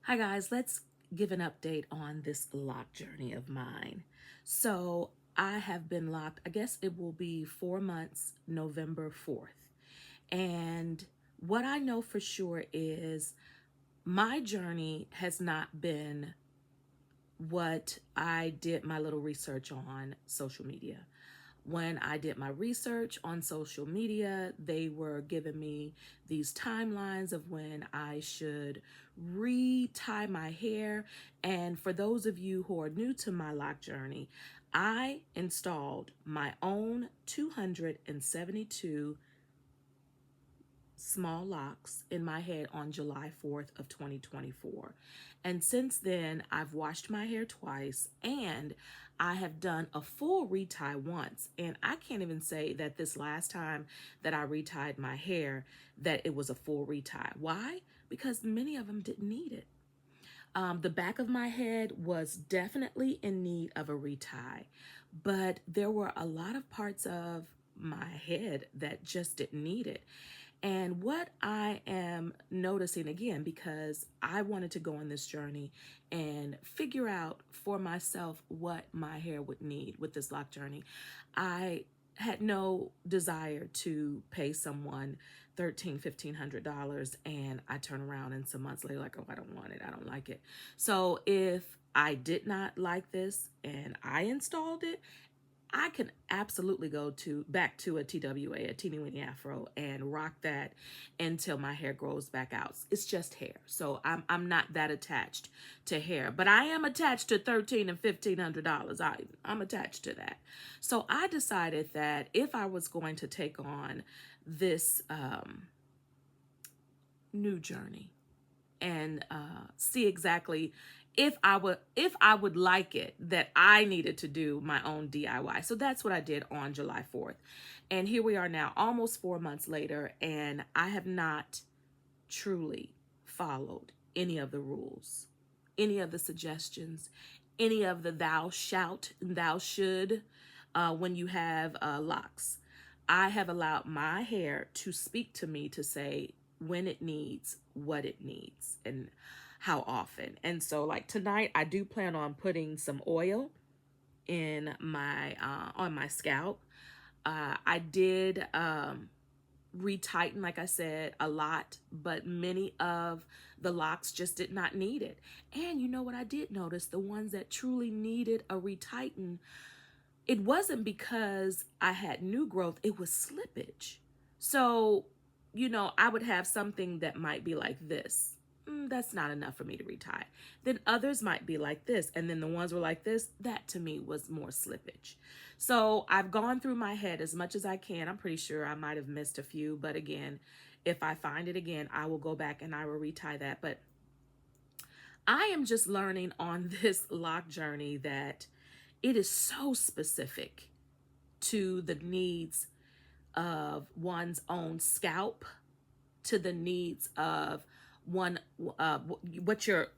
Hi guys, let's give an update on this lock journey of mine. So I have been locked, I guess it will be 4 months, November 4th. And what I know for sure is my journey has not been what I did my little research on social media. When I did my research on social media, they were giving me these timelines of when I should re-tie my hair. And for those of you who are new to my lock journey, I installed my own 272 small locks in my head on July 4th of 2024. And since then, I've washed my hair twice and I have done a full retie once. And I can't even say that this last time that I retied my hair, that it was a full retie. Why? Because many of them didn't need it. The back of my head was definitely in need of a retie, but there were a lot of parts of my head that just didn't need it. And what I am noticing again, because I wanted to go on this journey and figure out for myself what my hair would need with this lock journey, I had no desire to pay someone $1,300, $1,500 and I turn around and some months later like, oh, I don't want it, I don't like it. So if I did not like this and I installed it, I can absolutely go back to a TWA, a teeny weeny afro, and rock that until my hair grows back out. It's just hair, so I'm not that attached to hair, but I am attached to $1,300 and $1,500. I'm attached to that. So I decided that if I was going to take on this new journey and see exactly if I would like it, that I needed to do my own DIY. So that's what I did on July 4th. And here we are now, almost 4 months later, and I have not truly followed any of the rules, any of the suggestions, any of the thou shalt, thou should when you have locks. I have allowed my hair to speak to me to say when it needs, what it needs, and how often. And so like tonight, I do plan on putting some oil in my on my scalp. I did retighten, like I said, a lot, but many of the locks just did not need it. And you know what I did notice? The ones that truly needed a retighten, it wasn't because I had new growth, it was slippage. So, I would have something that might be like this. That's not enough for me to retie. Then others might be like this. And then the ones were like this, that to me was more slippage. So I've gone through my head as much as I can. I'm pretty sure I might have missed a few, but again, if I find it again, I will go back and I will retie that. But I am just learning on this lock journey that it is so specific to the needs of one's own scalp, to the needs of one what your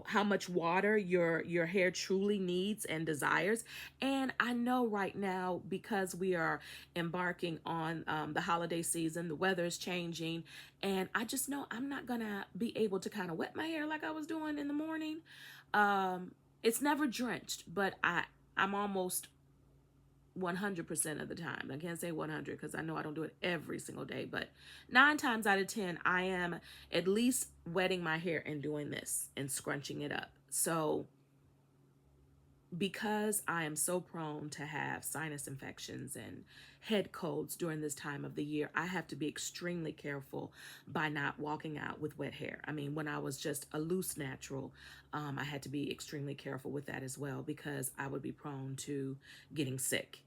how much water your hair truly needs and desires. And I know right now, because we are embarking on the holiday season, the weather is changing, and I just know I'm not gonna be able to kind of wet my hair like I was doing in the morning. It's never drenched, but I'm almost 100% of the time. I can't say 100 because I know I don't do it every single day, but 9 times out of 10, I am at least wetting my hair and doing this and scrunching it up. So because I am so prone to have sinus infections and head colds during this time of the year, I have to be extremely careful by not walking out with wet hair. I mean, when I was just a loose natural, I had to be extremely careful with that as well, because I would be prone to getting sick.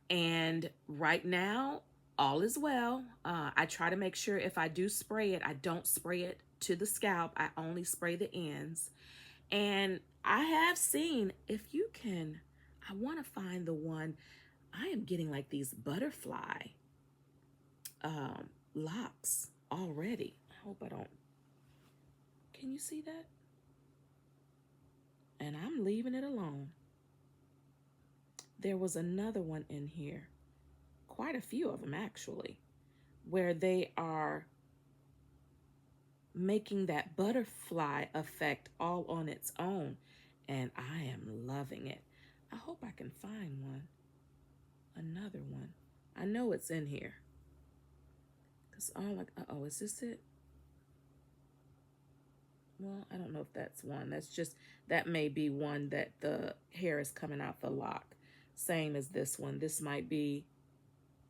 And right now, all is well. I try to make sure if I do spray it, I don't spray it to the scalp. I only spray the ends. And I have seen, if you can, I want to find the one. I am getting like these butterfly locks already. I hope I don't. Can you see that? And I'm leaving it alone. There was another one in here, quite a few of them actually, where they are making that butterfly effect all on its own. And I am loving it. I hope I can find one. Another one. I know it's in here. Because all like, oh, is this it? Well, I don't know if that's one. That's just, that may be one that the hair is coming out the lock. Same as this one. This might be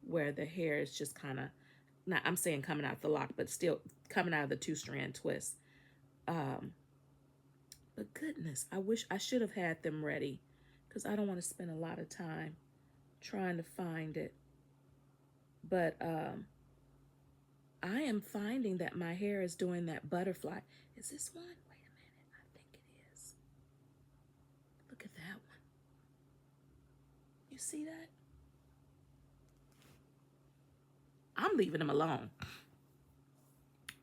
where the hair is just kind of, not, I'm saying coming out the lock, but still coming out of the 2-strand twist. But goodness, I wish I should have had them ready because I don't want to spend a lot of time trying to find it. But I am finding that my hair is doing that butterfly. Is this one? Wait a minute. I think it is. Look at that one. You see that? I'm leaving them alone.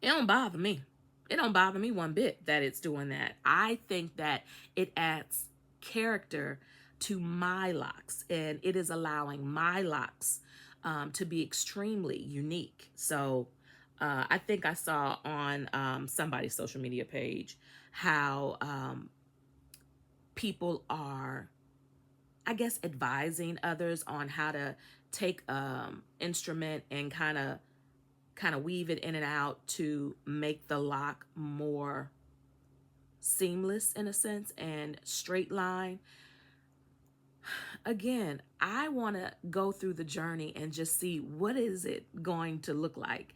It don't bother me. It don't bother me one bit that it's doing that. I think that it adds character to my locks, and it is allowing my locks to be extremely unique. So I think I saw on somebody's social media page how people are, I guess, advising others on how to take instrument and kind of weave it in and out to make the lock more seamless in a sense and straight line. Again, I want to go through the journey and just see what is it going to look like.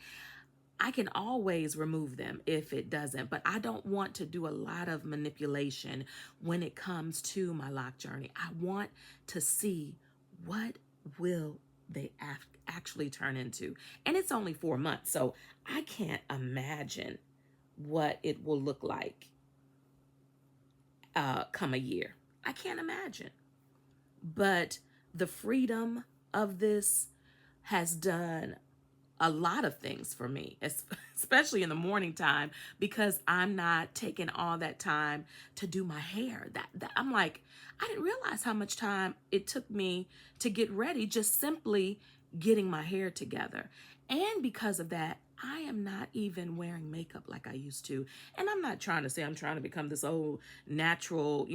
I can always remove them if it doesn't, but I don't want to do a lot of manipulation when it comes to my lock journey. I want to see what will they actually turn into. And it's only 4 months, so I can't imagine what it will look like come a year. I can't imagine. But the freedom of this has done a lot of things for me, especially in the morning time, because I'm not taking all that time to do my hair. That I'm like, I didn't realize how much time it took me to get ready, just simply getting my hair together. And because of that, I am not even wearing makeup like I used to. And I'm not trying to say I'm trying to become this old natural,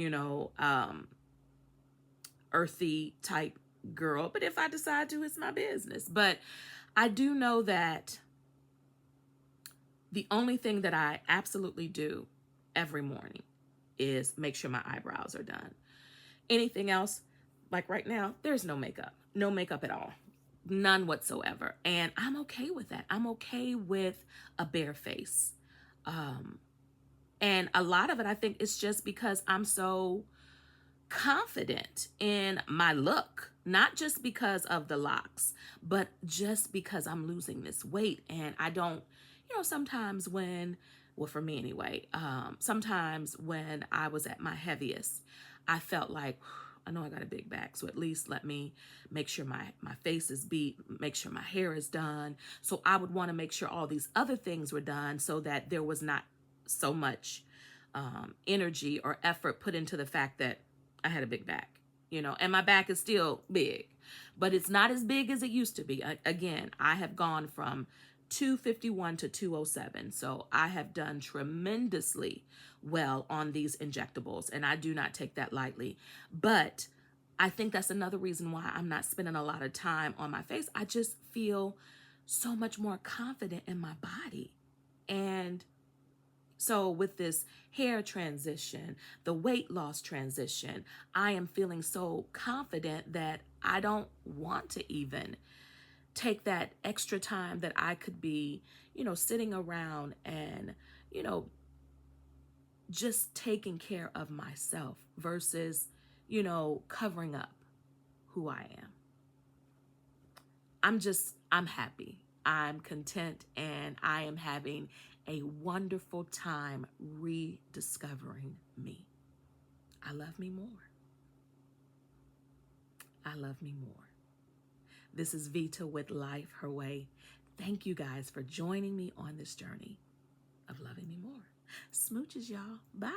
earthy type girl, but if I decide to, it's my business. But I do know that the only thing that I absolutely do every morning is make sure my eyebrows are done. Anything else, like right now, there's no makeup at all, none whatsoever. And I'm okay with that. I'm okay with a bare face. And a lot of it, I think, is just because I'm so confident in my look, not just because of the locks, but just because I'm losing this weight. And I don't, sometimes when, well, for me anyway, sometimes when I was at my heaviest, I felt like, I know I got a big back, so at least let me make sure my face is beat, make sure my hair is done. So I would want to make sure all these other things were done so that there was not so much energy or effort put into the fact that I had a big back, and my back is still big, but it's not as big as it used to be. Again, I have gone from 251 to 207. So I have done tremendously well on these injectables, and I do not take that lightly. But I think that's another reason why I'm not spending a lot of time on my face. I just feel so much more confident in my body. And so with this hair transition, the weight loss transition, I am feeling so confident that I don't want to even take that extra time that I could be, sitting around and, just taking care of myself versus, covering up who I am. I'm happy. I'm content, and I am having a wonderful time rediscovering me. I love me more. I love me more. This is Vita with Life Her Way. Thank you guys for joining me on this journey of loving me more. Smooches, y'all. Bye.